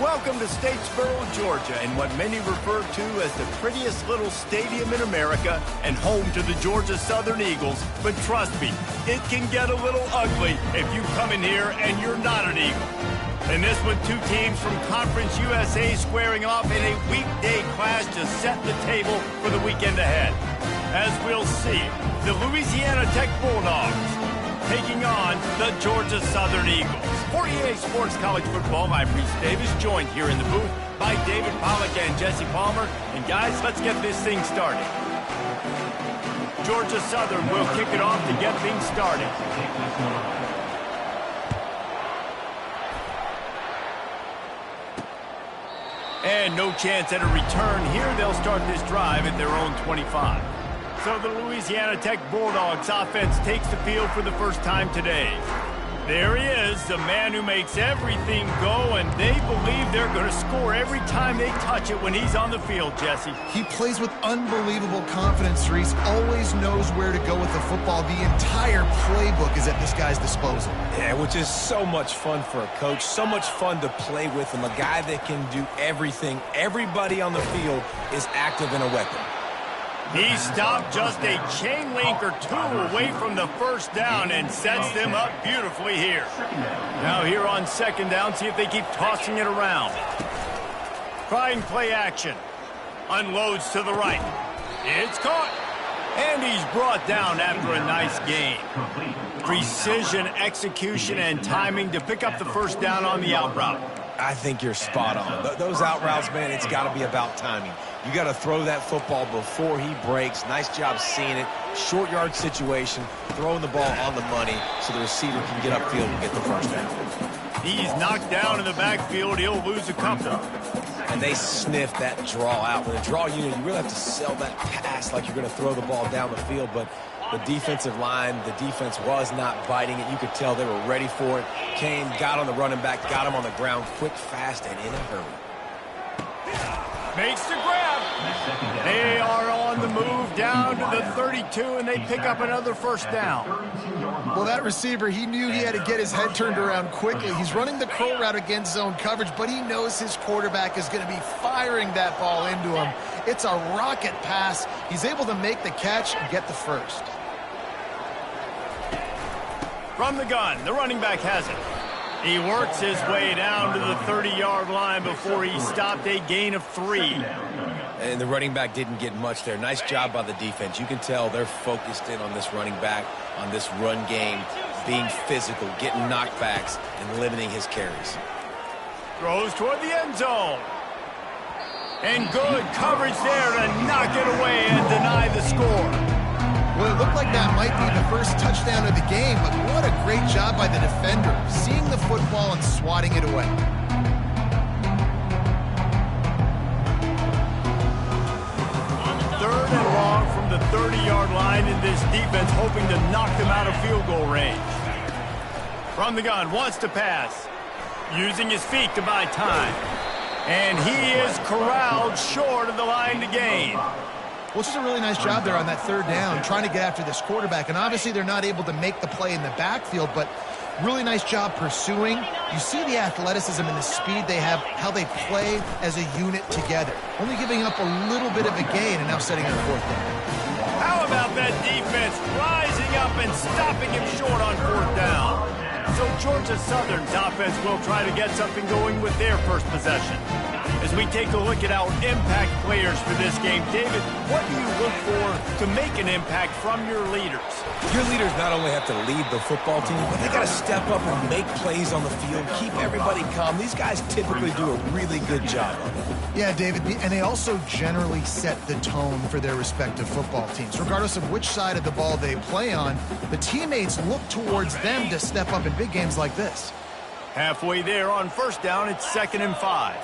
Welcome to Statesboro, Georgia, in what many refer to as the prettiest little stadium in America and home to the Georgia Southern Eagles. But trust me, it can get a little ugly if you come in here and you're not an Eagle. And this with two teams from Conference USA squaring off in a weekday clash to set the table for the weekend ahead. As we'll see, the Louisiana Tech Bulldogs taking on the Georgia Southern Eagles. For EA Sports College Football, I'm Reese Davis, joined here in the booth by David Pollack and Jesse Palmer. And guys, let's get this thing started. Georgia Southern will kick it off to get things started. And no chance at a return here. They'll start this drive at their own 25. So the Louisiana Tech Bulldogs offense takes the field for the first time today. There he is, the man who makes everything go, and they believe they're going to score every time they touch it when he's on the field, Jesse. He plays with unbelievable confidence, Reese. Always knows where to go with the football. The entire playbook is at this guy's disposal. Yeah, which is so much fun for a coach. So much fun to play with him. A guy that can do everything. Everybody on the field is active in a weapon. He stopped just a chain link or two away from the first down and sets them up beautifully here. Now here on second down, see if they keep tossing it around. Trying play action. Unloads to the right. It's caught. And he's brought down after a nice gain. Precision, execution, and timing to pick up the first down on the out route. I think you're spot on. Those out routes, man, it's got to be about timing. You got to throw that football before he breaks. Nice job seeing it. Short yard situation, throwing the ball on the money so the receiver can get upfield and get the first down. He's knocked down in the backfield. He'll lose a couple. And they sniff that draw out. With a draw unit, you really have to sell that pass like you're going to throw the ball down the field. But the defensive line, the defense was not biting it. You could tell they were ready for it. Came, got on the running back, got him on the ground quick, fast, and in a hurry. Makes the grab. They are on the move down to the 32, and they pick up another first down. Well, that receiver, he knew he had to get his head turned around quickly. He's running the curl route against zone coverage, but he knows his quarterback is going to be firing that ball into him. It's a rocket pass. He's able to make the catch and get the first. From the gun, the running back has it. He works his way down to the 30-yard line before he stopped a gain of 3. And the running back didn't get much there. Nice job by the defense. You can tell they're focused in on this running back, on this run game, being physical, getting knockbacks, and limiting his carries. Throws toward the end zone. And good coverage there to knock it away and deny the score. Well, it looked like that might be the first touchdown of the game, but what a great job by the defender, seeing the football and swatting it away. Third and long from the 30-yard line, in this defense hoping to knock them out of field goal range. From the gun, wants to pass. Using his feet to buy time. And he is corralled short of the line to gain. Well, it's just a really nice job there on that third down, trying to get after this quarterback. And obviously they're not able to make the play in the backfield, but Really nice job pursuing. You see the athleticism and the speed they have, how they play as a unit together. Only giving up a little bit of a gain and now setting up 4th down. How about that defense rising up and stopping him short on 4th down? So Georgia Southern's offense will try to get something going with their first possession. As we take a look at our impact players for this game, David, what do you look for to make an impact from your leaders? Your leaders not only have to lead the football team, but they got to step up and make plays on the field, keep everybody calm. These guys typically do a really good job of it. Yeah, David, and they also generally set the tone for their respective football teams. Regardless of which side of the ball they play on, the teammates look towards them to step up in big games like this. Halfway there on 1st down, it's 2nd and 5.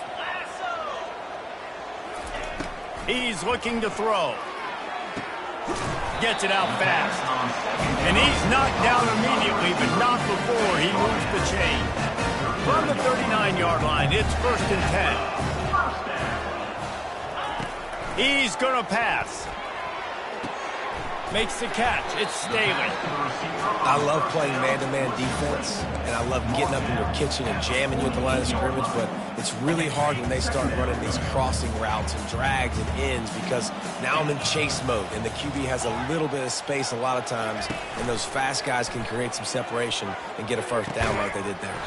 He's looking to throw. Gets it out fast. And he's knocked down immediately, but not before he moves the chain. From the 39-yard line, it's 1st and 10. He's going to pass. Makes the catch. It's Staley. I love playing man-to-man defense, and I love getting up in your kitchen and jamming you at the line of scrimmage, but it's really hard when they start running these crossing routes and drags and ends because now I'm in chase mode, and the QB has a little bit of space a lot of times, and those fast guys can create some separation and get a 1st down like they did there.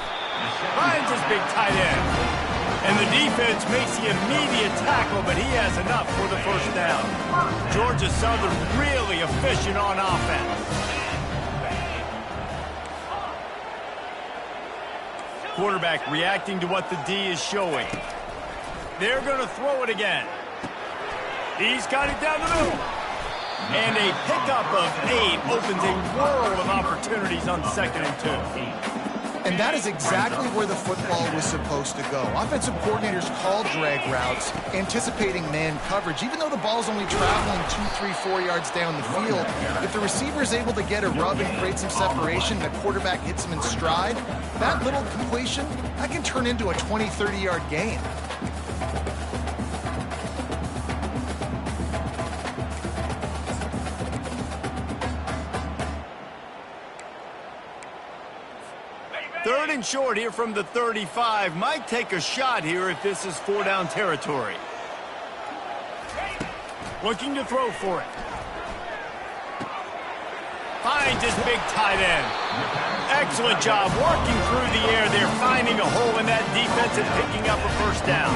Finds his big tight end. And the defense makes the immediate tackle, but he has enough for the 1st down. Georgia Southern really efficient on offense. Quarterback reacting to what the D is showing. They're going to throw it again. He's got it down the middle. And a pickup of 8 opens a world of opportunities on 2nd and 2. And that is exactly where the football was supposed to go. Offensive coordinators call drag routes, anticipating man coverage. Even though the ball's only traveling 2, 3, 4 yards down the field, if the receiver is able to get a rub and create some separation, the quarterback hits him in stride, that little completion, that can turn into a 20, 30-yard gain. Third and short here from the 35. Might take a shot here if this is 4-down territory. Looking to throw for it. Finds his big tight end. Excellent job working through the air there, finding a hole in that defense and picking up a 1st down.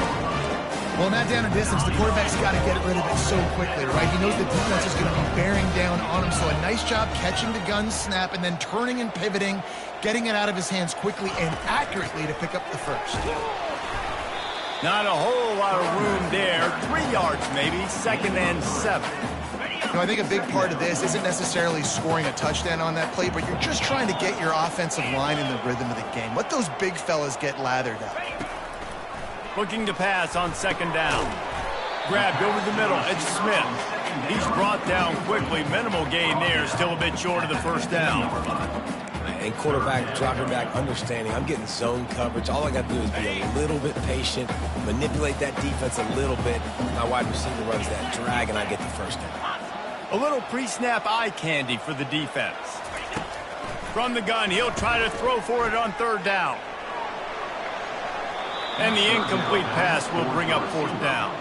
Well, not down and distance, the quarterback's got to get rid of it so quickly, right? He knows the defense is going to be bearing down on him, so a nice job catching the gun snap and then turning and pivoting, getting it out of his hands quickly and accurately to pick up the 1st. Not a whole lot of room there. 3 yards maybe, 2nd and 7. You know, I think a big part of this isn't necessarily scoring a touchdown on that play, but you're just trying to get your offensive line in the rhythm of the game. Let those big fellas get lathered up. Looking to pass on 2nd down. Grabbed over the middle. It's Smith. He's brought down quickly. Minimal gain there. Still a bit short of the 1st down. And quarterback dropping back, understanding I'm getting zone coverage. All I got to do is be a little bit patient, manipulate that defense a little bit. My wide receiver runs that drag, and I get the 1st down. A little pre-snap eye candy for the defense. From the gun, he'll try to throw for it on 3rd down. And the incomplete pass will bring up 4th down.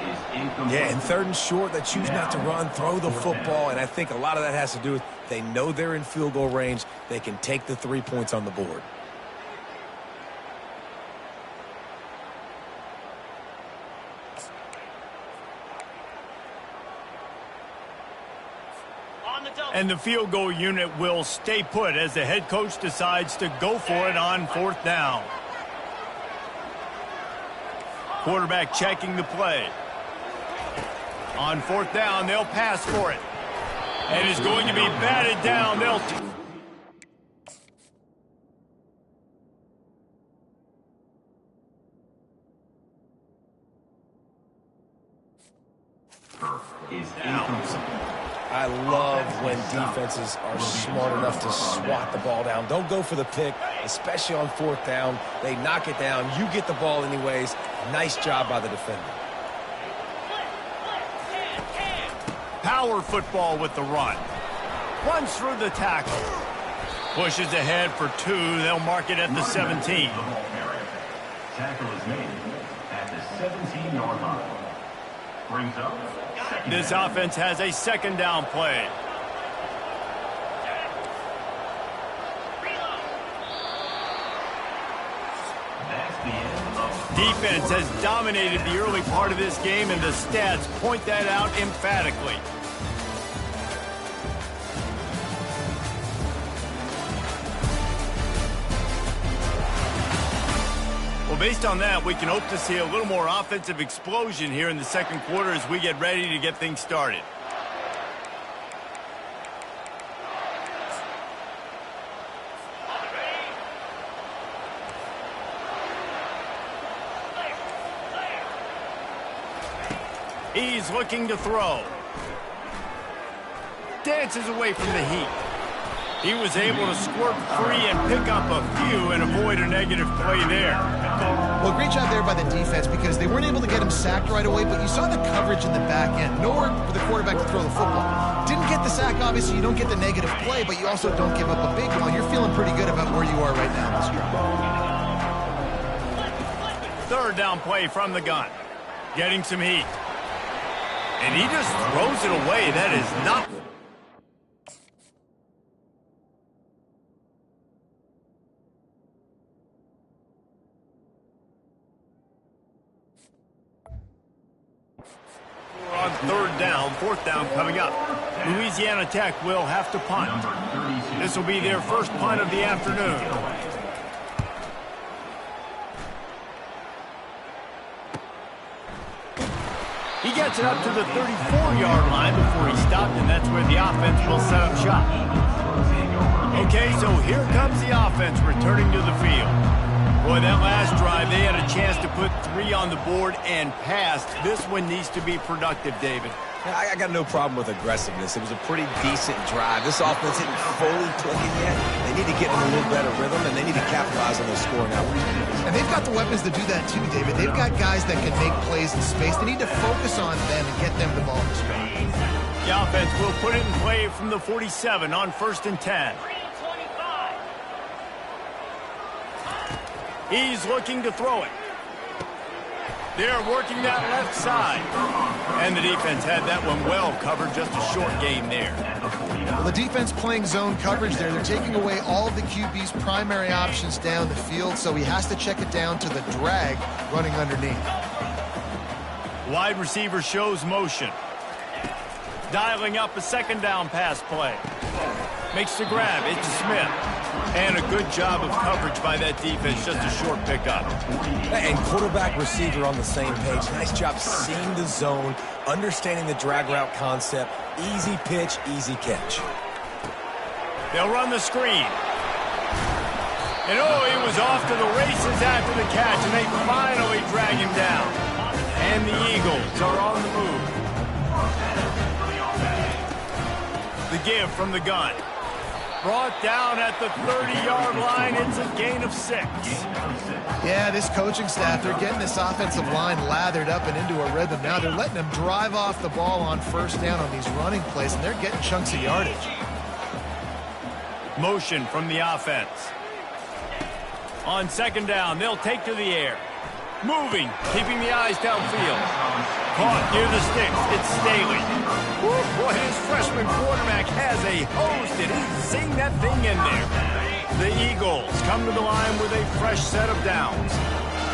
Yeah, and 3rd and short, they choose not to run, throw the football, and I think a lot of that has to do with they know they're in field goal range. They can take the 3 points on the board. And the field goal unit will stay put as the head coach decides to go for it on 4th down. Quarterback checking the play. On 4th down, they'll pass for it. And it's going to be batted down. They'll... is down. I love when defenses are smart enough to swat the ball down. Don't go for the pick, especially on 4th down. They knock it down. You get the ball anyways. Nice job by the defender. Power football with the run. Runs through the tackle. Pushes ahead for 2. They'll mark it at the 17. Tackle is made at the 17-yard line. Brings up second This down. offense has a second down play. That's the end of Defense has dominated the early part of this game, and the stats point that out emphatically. Well, based on that, we can hope to see a little more offensive explosion here in the second quarter as we get ready to get things started. He's looking to throw. Dances away from the heat. He was able to squirt free and pick up a few and avoid a negative play there. Well, great job there by the defense because they weren't able to get him sacked right away, but you saw the coverage in the back end. Nowhere for the quarterback to throw the football. Didn't get the sack, obviously. You don't get the negative play, but you also don't give up a big one. You're feeling pretty good about where you are right now in this drive. Third down play from the gun. Getting some heat. And he just throws it away. That is not... We're on third down, fourth down coming up. Louisiana Tech will have to punt. This will be their first punt of the afternoon. He gets it up to the 34-yard line before he stopped, and that's where the offense will set up shop. Okay, so here comes the offense returning to the field. Boy, that last drive, they had a chance to put 3 on the board and passed. This one needs to be productive, David. I got no problem with aggressiveness. It was a pretty decent drive. This offense isn't fully clicking yet. They need to get in a little better rhythm, and they need to capitalize on those scoring opportunities. And they've got the weapons to do that too, David. They've got guys that can make plays in space. They need to focus on them and get them the ball in space. The offense will put it in play from the 47 on 1st and 10. He's looking to throw it. They're working that left side. And the defense had that one well covered, just a short gain there. Well, the defense playing zone coverage there. They're taking away all of the QB's primary options down the field, so he has to check it down to the drag running underneath. Wide receiver shows motion. Dialing up a second down pass play. Makes the grab. It's Smith. And a good job of coverage by that defense. Just a short pickup. And quarterback receiver on the same page. Nice job seeing the zone, understanding the drag route concept. Easy pitch, easy catch. They'll run the screen. And oh, he was off to the races after the catch, and they finally drag him down. And the Eagles are on the move. The give from the gun. Brought down at the 30-yard line. It's a gain of 6. Yeah, this coaching staff, they're getting this offensive line lathered up and into a rhythm. Now they're letting them drive off the ball on first down on these running plays, and they're getting chunks of yardage. Motion from the offense. On second down, they'll take to the air. Moving, keeping the eyes downfield. Caught near the sticks. It's Staley. Woo, boy, his freshman quarterback has a hose, and he's seeing that thing in there. The Eagles come to the line with a fresh set of downs.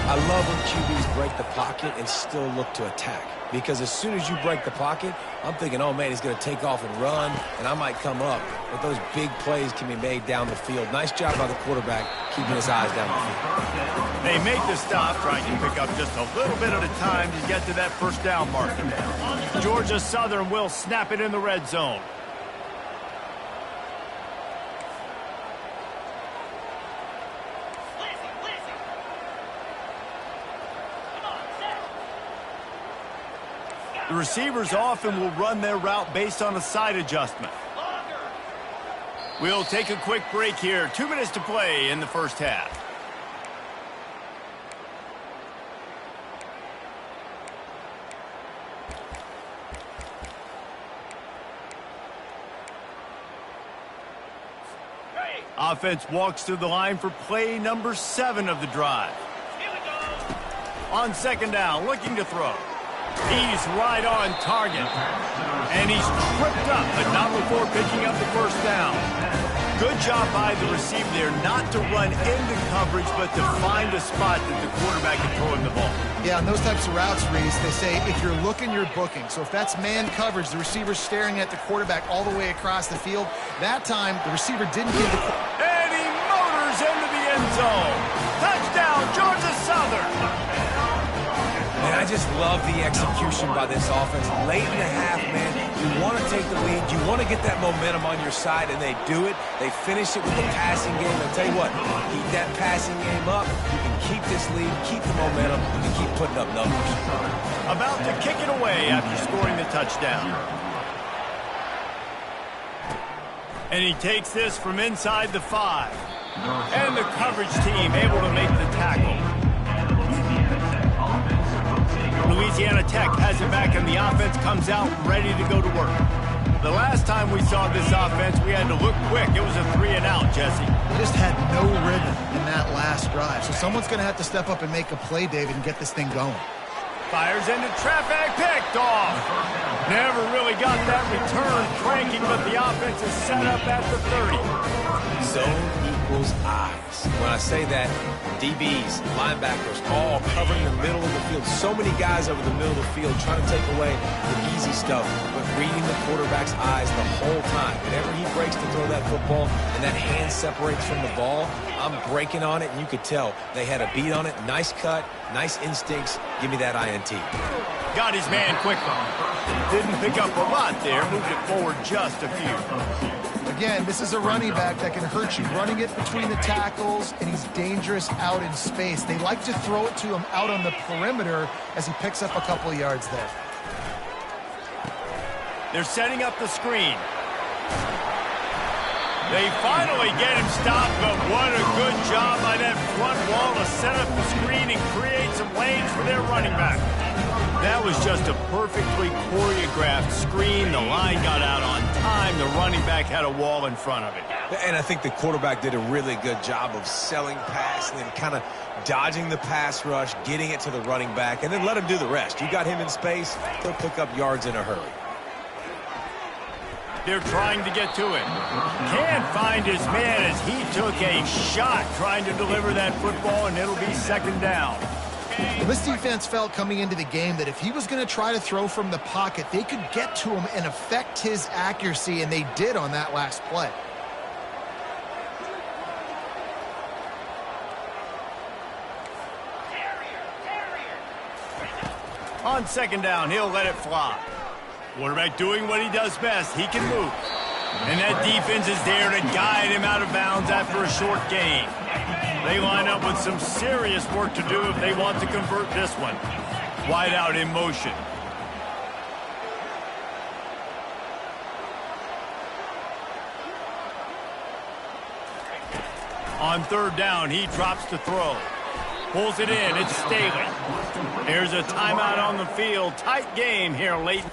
I love when QBs break the pocket and still look to attack. Because as soon as you break the pocket, I'm thinking, oh, man, he's going to take off and run, and I might come up. But those big plays can be made down the field. Nice job by the quarterback keeping his eyes down the field. They make the stop, trying to pick up just a little bit at a time to get to that first down mark. Georgia Southern will snap it in the red zone. The receivers often will run their route based on a side adjustment. We'll take a quick break here. 2 minutes to play in the first half. offense walks to the line for play number 7 of the drive. On second down, looking to throw. He's right on target. And he's tripped up, but not before picking up the first down. Good job by the receiver there not to run into coverage, but to find a spot that the quarterback can throw him the ball. Yeah, on those types of routes, Reese, they say if you're looking, you're booking. So if that's man coverage, the receiver's staring at the quarterback all the way across the field. That time, the receiver didn't give the... And he motors into the end zone. Touchdown, Georgia Southern. Man, I just love the execution by this offense. Late in the half, man, you want to take the lead. You want to get that momentum on your side, and they do it. They finish it with the passing game. I'll tell you what, keep that passing game up. You can keep this lead, keep the momentum, and keep putting up numbers. About to kick it away after scoring the touchdown. And he takes this from inside the 5. And the coverage team able to make the tackle. Louisiana Tech has it back, and the offense comes out ready to go to work. The last time we saw this offense, we had to look quick. It was a 3-and-out, Jesse. They just had no rhythm in that last drive. So someone's going to have to step up and make a play, David, and get this thing going. Fires into traffic, picked off. Never really got that return cranking, but the offense is set up at the 30. Zone equals eyes. When I say that, DBs, linebackers, all covering the middle of the field. So many guys over the middle of the field trying to take away the easy stuff, but reading the quarterback's eyes the whole time. Whenever he breaks to throw that football and that hand separates from the ball, I'm breaking on it, and you could tell they had a beat on it. Nice cut, nice instincts. Give me that INT. Got his man quickly. Didn't pick up a lot there. Moved it forward just a few. Again, this is a running back that can hurt you. Running it between the tackles, and he's dangerous out in space. They like to throw it to him out on the perimeter as he picks up a couple of yards there. They're setting up the screen. They finally get him stopped, but what a good job by that front wall to set up the screen and create some lanes for their running back. That was just a perfectly choreographed screen. The line got out on time. The running back had a wall in front of it. And I think the quarterback did a really good job of selling pass and then kind of dodging the pass rush, getting it to the running back, and then let him do the rest. You got him in space, he'll pick up yards in a hurry. They're trying to get to him. Can't find his man as he took a shot trying to deliver that football, and it'll be second down. Well, this defense felt coming into the game that if he was going to try to throw from the pocket, they could get to him and affect his accuracy, and they did on that last play. On second down, he'll let it fly. Quarterback doing what he does best. He can move. And that defense is there to guide him out of bounds after a short gain. They line up with some serious work to do if they want to convert this one. Wide out in motion. On third down, he drops to throw. Pulls it in. It's Staley. Here's a timeout on the field. Tight game here late.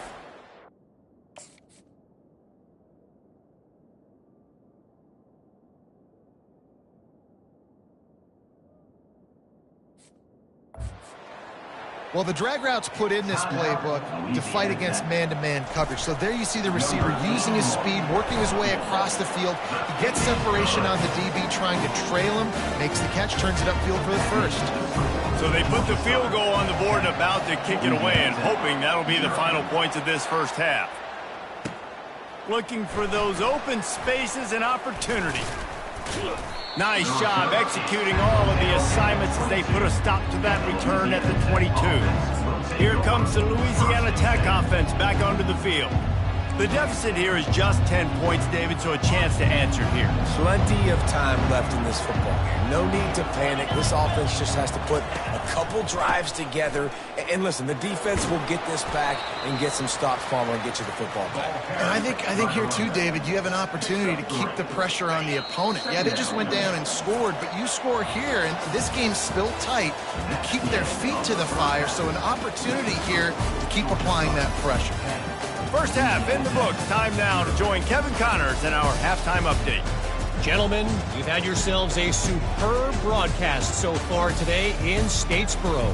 Well, the drag routes put in this playbook to fight against man-to-man coverage. So there you see the receiver using his speed, working his way across the field. He gets separation on the DB, trying to trail him, makes the catch, turns it upfield for the first. So they put the field goal on the board and about to kick it away, and hoping that'll be the final points of this first half. Looking for those open spaces and opportunity. Nice job executing all of the assignments as they put a stop to that return at the 22. Here comes the Louisiana Tech offense back onto the field. The deficit here is just 10 points, David, so a chance to answer here. Plenty of time left in this football game. No need to panic. This offense just has to put a couple drives together. And listen, the defense will get this back and get some stops, Palmer, and get you the football back. And I think here too, David, you have an opportunity to keep the pressure on the opponent. Yeah, they just went down and scored, but you score here, and this game's still tight. You keep their feet to the fire, so an opportunity here to keep applying that pressure. First half in the books. Time now to join Kevin Connors in our halftime update. Gentlemen, you've had yourselves a superb broadcast so far today in Statesboro.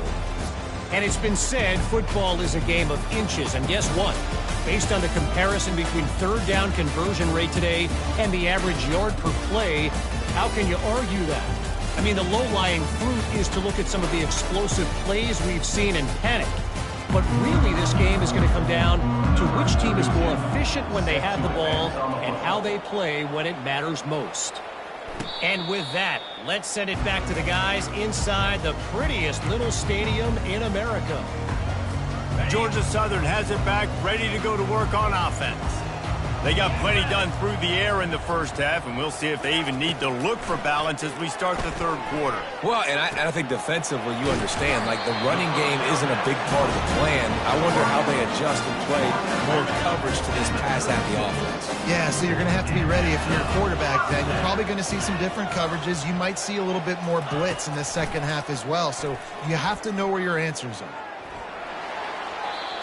And it's been said football is a game of inches. And guess what? Based on the comparison between third down conversion rate today and the average yard per play, how can you argue that? I mean, the low-lying fruit is to look at some of the explosive plays we've seen and panic. But really, this game is going to come down to which team is more efficient when they have the ball and how they play when it matters most. And with that, let's send it back to the guys inside the prettiest little stadium in America. Georgia Southern has it back, ready to go to work on offense. They got plenty done through the air in the first half, and we'll see if they even need to look for balance as we start the third quarter. Well, and I think defensively, you understand, like, the running game isn't a big part of the plan. I wonder how they adjust and play more coverage to this pass-happy offense. Yeah, so you're going to have to be ready if you're a quarterback then. You're probably going to see some different coverages. You might see a little bit more blitz in the second half as well, so you have to know where your answers are.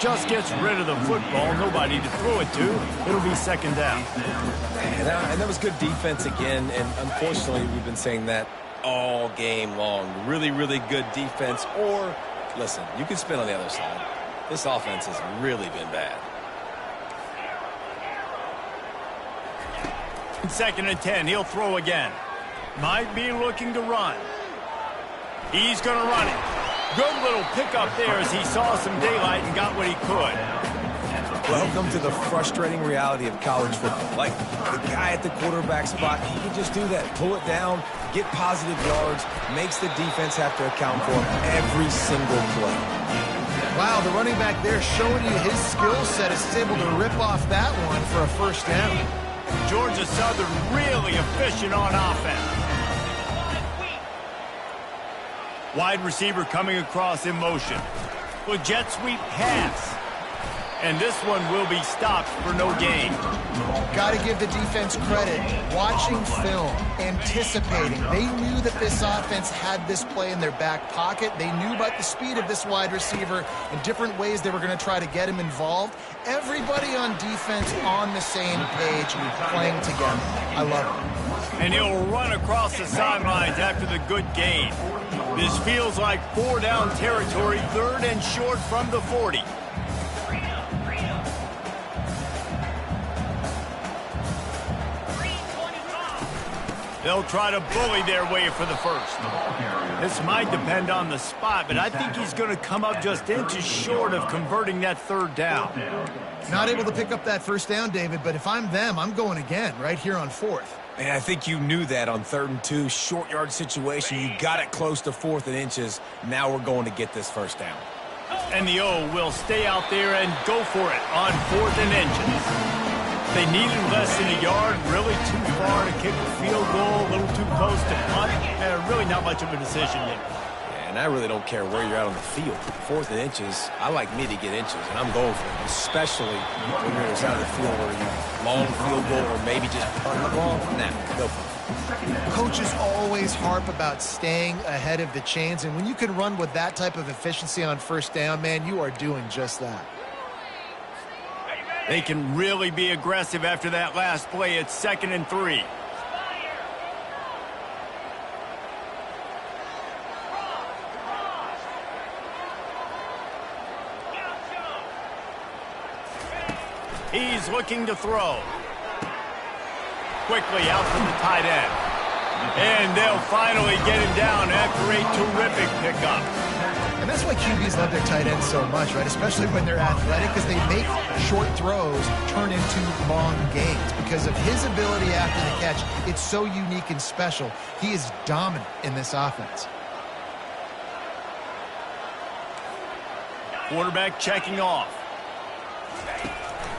Just gets rid of the football, nobody to throw it to. It'll be second down. And that was good defense again, and unfortunately we've been saying that all game long. Really, really good defense, or, listen, you can spin on the other side. This offense has really been bad. Second and 10, he'll throw again. Might be looking to run. He's going to run it. Good little pickup there as he saw some daylight and got what he could. Welcome to the frustrating reality of college football. Like, the guy at the quarterback spot, he can just do that. Pull it down, get positive yards, makes the defense have to account for him every single play. Wow, the running back there showing you his skill set is able to rip off that one for a first down. Georgia Southern really efficient on offense. Wide receiver coming across in motion. With jet sweep pass. And this one will be stopped for no gain. Got to give the defense credit. Watching film, anticipating. They knew that this offense had this play in their back pocket. They knew about the speed of this wide receiver and different ways they were going to try to get him involved. Everybody on defense on the same page, playing together. I love it. And he'll run across the sidelines after the good gain. This feels like 4-down territory, third and short from the 40. They'll try to bully their way for the first. This might depend on the spot, but I think he's going to come up just inches short of converting that third down. Not able to pick up that first down, David, but if I'm them, I'm going again right here on fourth. And I think you knew that on 3rd and 2, short yard situation. You got it close to 4th and inches. Now we're going to get this first down. And the O will stay out there and go for it on 4th and inches. They needed less than a yard, really too far to kick a field goal, a little too close to punt. Really not much of a decision yet. And I really don't care where you're at on the field. 4th and inches, I like me to get inches, and I'm going for it, especially when you're on the side of the field where you long field goal or maybe just punt the ball. Nah, go for it. Coaches always harp about staying ahead of the chains, and when you can run with that type of efficiency on first down, man, you are doing just that. They can really be aggressive after that last play. It's 2nd and 3. He's looking to throw. Quickly out from the tight end. And they'll finally get him down after a terrific pickup. And that's why QBs love their tight ends so much, right? Especially when they're athletic, because they make short throws turn into long gains. Because of his ability after the catch, it's so unique and special. He is dominant in this offense. Quarterback checking off.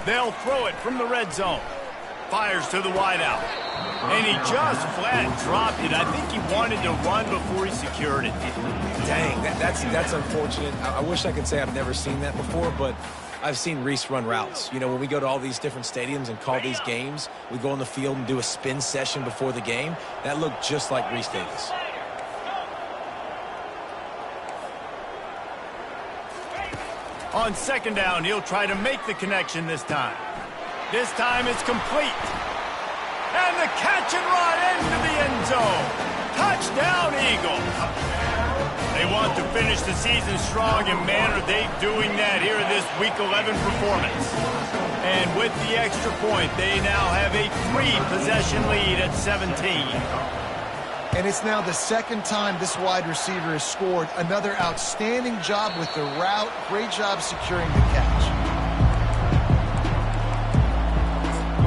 They'll throw it from the red zone. Fires to the wideout. And he just flat dropped it. I think he wanted to run before he secured it. Dang, that's unfortunate. I wish I could say I've never seen that before, but I've seen Reese run routes. You know, when we go to all these different stadiums and call these games, we go on the field and do a spin session before the game. That looked just like Reese Davis. On 2nd down, he'll try to make the connection this time. This time it's complete. And the catch and run into the end zone. Touchdown, Eagles. They want to finish the season strong, and man, are they doing that here in this Week 11 performance. And with the extra point, they now have a 3-possession lead at 17. And it's now the second time this wide receiver has scored. Another outstanding job with the route. Great job securing the catch.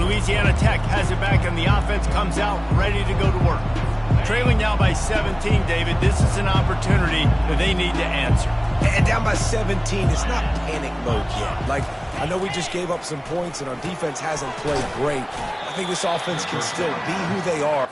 Louisiana Tech has it back, and the offense comes out ready to go to work. Trailing now by 17, David. This is an opportunity that they need to answer. And down by 17, it's not panic mode yet. Like, I know we just gave up some points, and our defense hasn't played great. I think this offense can still be who they are.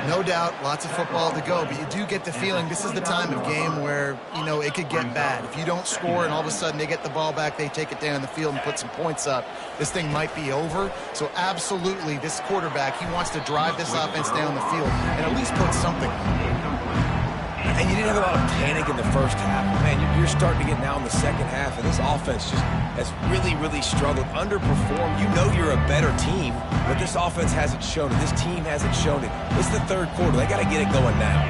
No doubt, lots of football to go, but you do get the feeling this is the time of game where, you know, it could get bad. If you don't score and all of a sudden they get the ball back, they take it down the field and put some points up, this thing might be over. So absolutely, this quarterback, he wants to drive this offense down the field and at least put something on. And you didn't have a lot of panic in the first half. Man, you're starting to get now in the second half, and this offense just has really, really struggled, underperformed. You know you're a better team, but this offense hasn't shown it. This team hasn't shown it. It's the third quarter. They got to get it going now.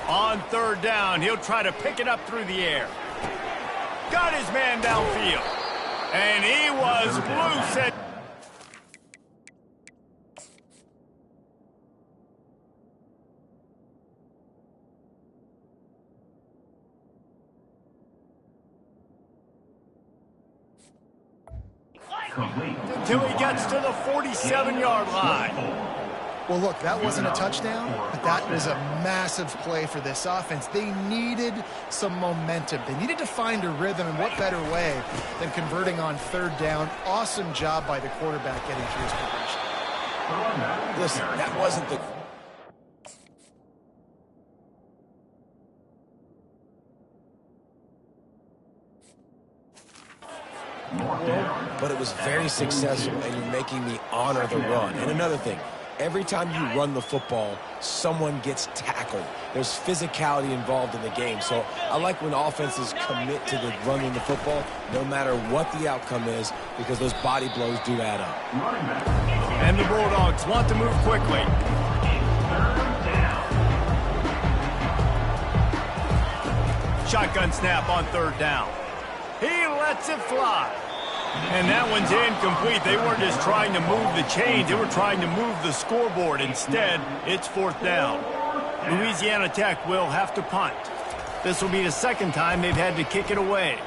On third down, he'll try to pick it up through the air. Got his man downfield. And he was loose at... until he gets to the 47-yard line. Well, look, that wasn't a touchdown, but that was a massive play for this offense. They needed some momentum. They needed to find a rhythm, and what better way than converting on third down. Awesome job by the quarterback getting through his progression. Listen, that wasn't the... But it was very successful, and you're making me honor the run. And another thing, every time you run the football, someone gets tackled. There's physicality involved in the game. So I like when offenses commit to the running the football, no matter what the outcome is, because those body blows do add up. And the Bulldogs want to move quickly. Shotgun snap on third down. He lets it fly. And that one's incomplete. They weren't just trying to move the chains. They were trying to move the scoreboard. Instead, it's fourth down. Louisiana Tech will have to punt. This will be the second time they've had to kick it away.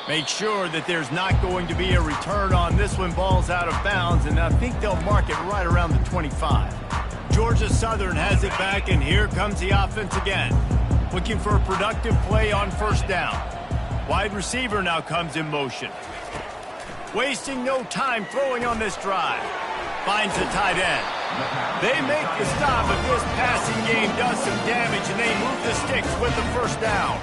Make sure that there's not going to be a return on this when ball's out of bounds, and I think they'll mark it right around the 25. Georgia Southern has it back, and here comes the offense again. Looking for a productive play on first down. Wide receiver now comes in motion. Wasting no time throwing on this drive. Finds the tight end. They make the stop, but this passing game does some damage, and they move the sticks with the first down.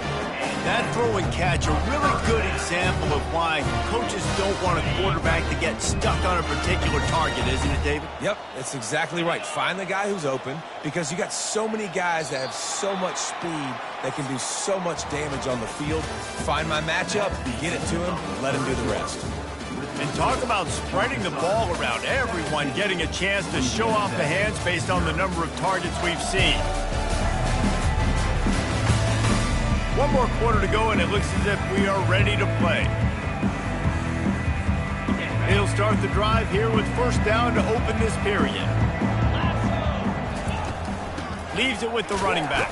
That throw and catch, a really good example of why coaches don't want a quarterback to get stuck on a particular target, isn't it, David? Yep, that's exactly right. Find the guy who's open, because you got so many guys that have so much speed that can do so much damage on the field. Find my matchup, get it to him, let him do the rest. And talk about spreading the ball around, everyone getting a chance to show off the hands based on the number of targets we've seen. One more quarter to go, and it looks as if we are ready to play. He'll start the drive here with first down to open this period. Leaves it with the running back.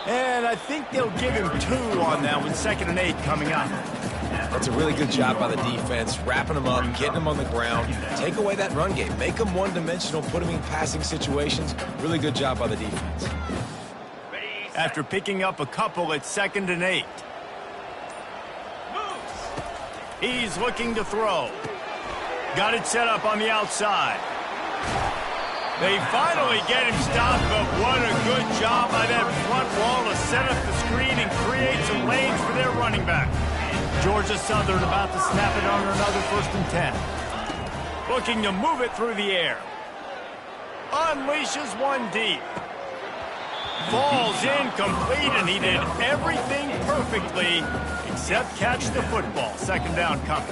And I think they'll give him 2 on that one. 2nd and 8 coming up. That's a really good job by the defense, wrapping them up, getting them on the ground. Take away that run game. Make them one-dimensional, put them in passing situations. Really good job by the defense. After picking up a couple, it's 2nd and 8. He's looking to throw. Got it set up on the outside. They finally get him stopped, but what a good job by that front wall to set up the screen and create some lanes for their running back. Georgia Southern about to snap it on another 1st and 10. Looking to move it through the air. Unleashes one deep. Falls incomplete, and he did everything perfectly except catch the football. 2nd down coming.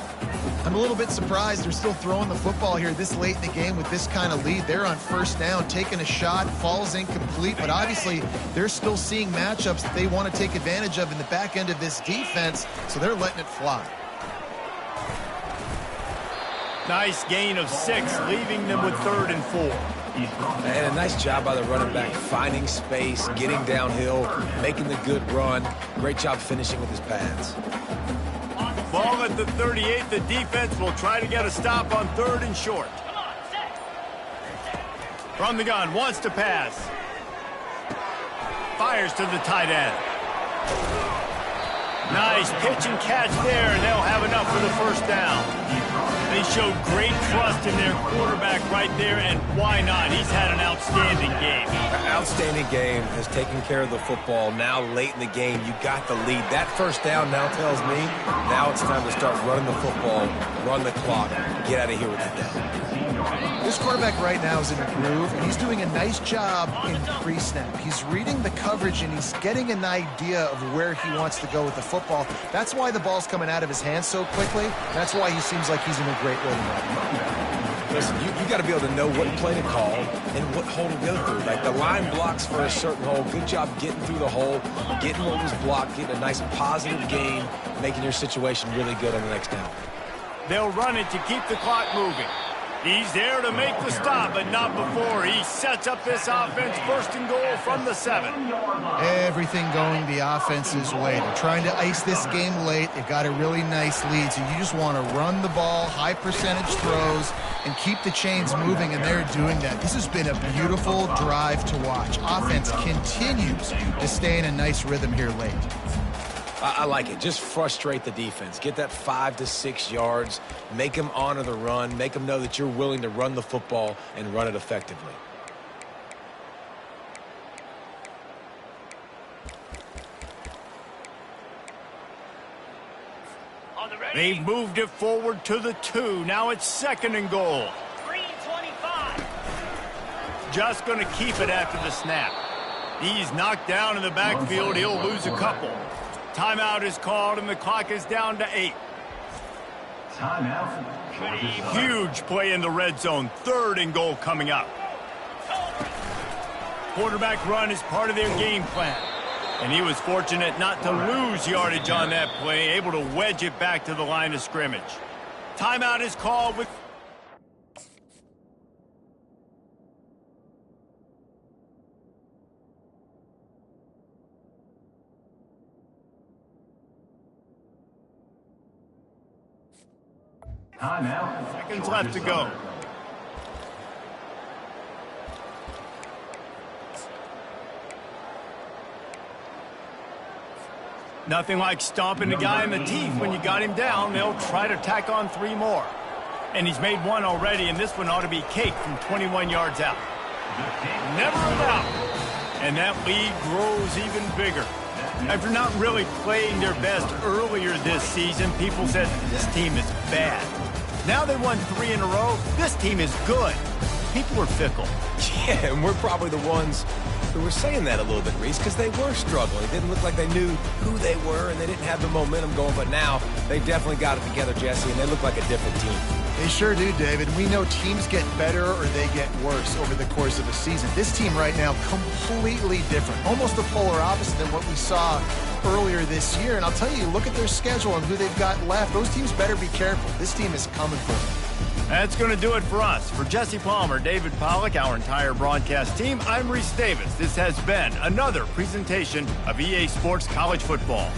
I'm a little bit surprised they're still throwing the football here this late in the game with this kind of lead. They're on 1st down, taking a shot, falls incomplete, but obviously they're still seeing matchups that they want to take advantage of in the back end of this defense, so they're letting it fly. Nice gain of 6, leaving them with 3rd and 4. And a nice job by the running back, finding space, getting downhill, making the good run. Great job finishing with his pads. Ball at the 38. The defense will try to get a stop on 3rd and short. From the gun, wants to pass. Fires to the tight end. Nice pitch and catch there, and they'll have enough for the 1st down. They showed great trust in their quarterback right there, and why not? He's had an outstanding game. Outstanding game, has taken care of the football. Now late in the game, you got the lead. That 1st down now tells me now it's time to start running the football, run the clock, get out of here with the down. This quarterback right now is in a groove, and he's doing a nice job in pre-snap. He's reading the coverage, and he's getting an idea of where he wants to go with the football. That's why the ball's coming out of his hands so quickly. That's why he seems like he's in a great rhythm right now. Listen, you got to be able to know what play to call and what hole to go through. Like the line blocks for a certain hole. Good job getting through the hole, getting what was blocked, getting a nice positive gain, making your situation really good on the next down. They'll run it to keep the clock moving. He's there to make the stop, but not before. He sets up this offense 1st and goal from the 7. Everything going the offense's way. They're trying to ice this game late. They've got a really nice lead, so you just want to run the ball, high percentage throws, and keep the chains moving, and they're doing that. This has been a beautiful drive to watch. Offense continues to stay in a nice rhythm here late. I like it. Just frustrate the defense. Get that 5 to 6 yards. Make them honor the run. Make them know that you're willing to run the football and run it effectively. They've moved it forward to the 2. Now it's 2nd and goal. 3:25. Just going to keep it after the snap. He's knocked down in the backfield. He'll lose a couple. Timeout is called, and the clock is down to 8. Timeout. Huge play in the red zone. 3rd and goal coming up. Quarterback run is part of their game plan. And he was fortunate not to lose yardage on that play, able to wedge it back to the line of scrimmage. Timeout is called with... Timeout. Seconds left to go. Nothing like stomping the guy in the teeth when you got him down. They'll try to tack on 3 more. And he's made 1 already, and this one ought to be cake from 21 yards out. Never a doubt. And that lead grows even bigger. After not really playing their best earlier this season, people said, this team is bad. Now they won 3 in a row. This team is good. People are fickle. Yeah, and we're probably the ones who were saying that a little bit, Reese, because they were struggling. It didn't look like they knew who they were, and they didn't have the momentum going. But now they definitely got it together, Jesse, and they look like a different team. They sure do, David. We know teams get better or they get worse over the course of a season. This team right now, completely different. Almost the polar opposite than what we saw earlier this year. And I'll tell you, look at their schedule and who they've got left. Those teams better be careful. This team is coming for them. That's going to do it for us. For Jesse Palmer, David Pollack, our entire broadcast team, I'm Reese Davis. This has been another presentation of EA Sports College Football.